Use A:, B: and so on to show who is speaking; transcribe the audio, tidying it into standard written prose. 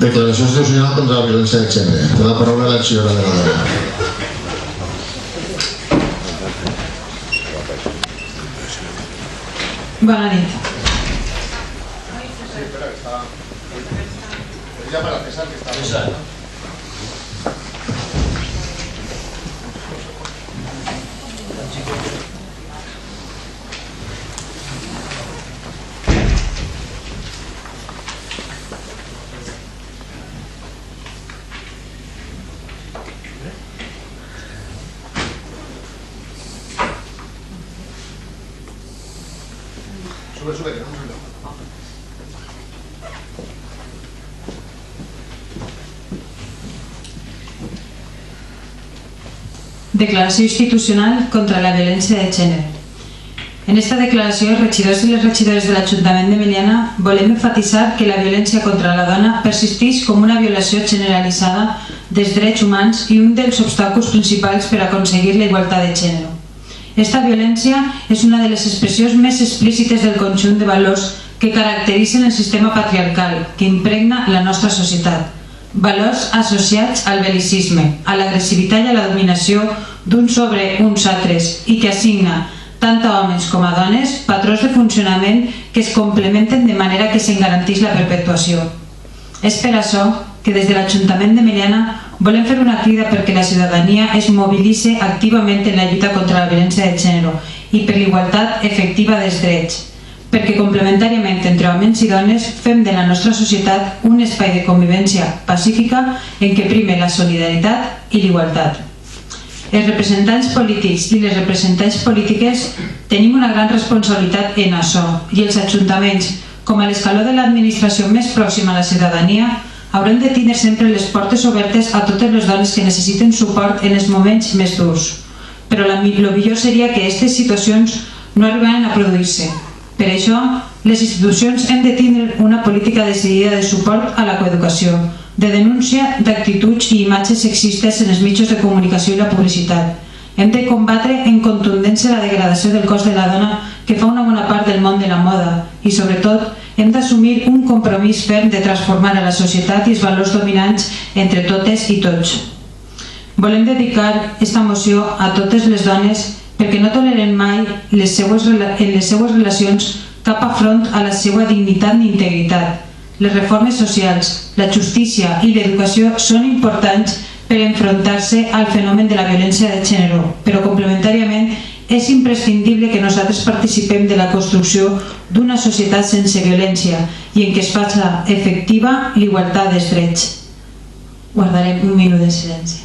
A: Declaració institucional contra la violència de gènere. Té la paraula la senyora de la dona.
B: Bona nit.
A: Sube, que no sube.
B: Declaració institucional contra la violència de gènere. En esta declaració, els regidors i les regidores de l'Ajuntament de Meliana volem enfatitzar que la violència contra la dona persisteix com una violació generalitzada dels drets humans i un dels obstacles principals per aconseguir la igualtat de gènere. Esta violència és una de les expressions més explícites del conjunt de valors que caracteritzen el sistema patriarcal que impregna la nostra societat. Valors associats al bel·licisme, a l'agressivitat i a la dominació d'uns sobre uns altres i que assigna tant a homes com a dones patrons de funcionament que es complementen de manera que se'n garanteix la perpetuació. És per això que des de l'Ajuntament de Meliana volem fer una crida perquè la ciutadania es mobilitzi activament en la lluita contra la violència de gènere i per l'igualtat efectiva dels drets, perquè complementàriament entre homes i dones fem de la nostra societat un espai de convivència pacífica en què prime la solidaritat i l'igualtat. Els representants polítics i les representants polítiques tenim una gran responsabilitat en això i els ajuntaments, com a l'escaló de l'administració més pròxima a la ciutadania, haurem de tindre sempre les portes obertes a totes les dones que necessiten suport en els moments més durs. Però el millor seria que aquestes situacions no arribaran a produir-se. Per això, les institucions hem de tindre una política decidida de suport a la coeducació, de denúncia d'actituds i imatges sexistes en els mitjans de comunicació i la publicitat. Hem de combatre en contundència la degradació del cos de la dona que fa una bona part del món de la moda i, sobretot, hem d'assumir un compromís ferm de transformar a la societat i els valors dominants entre totes i tots. Volem dedicar aquesta moció a totes les dones perquè no toleren mai en les seues relacions cap afront a la seva dignitat ni integritat. Les reformes socials, la justícia i l'educació són importants per enfrontar-se al fenomen de la violència de gènere, però complementàriament és imprescindible que nosaltres participem de la construcció d'una societat sense violència i en què es faci efectiva l'igualtat dels drets. Guardarem un minut de silenci.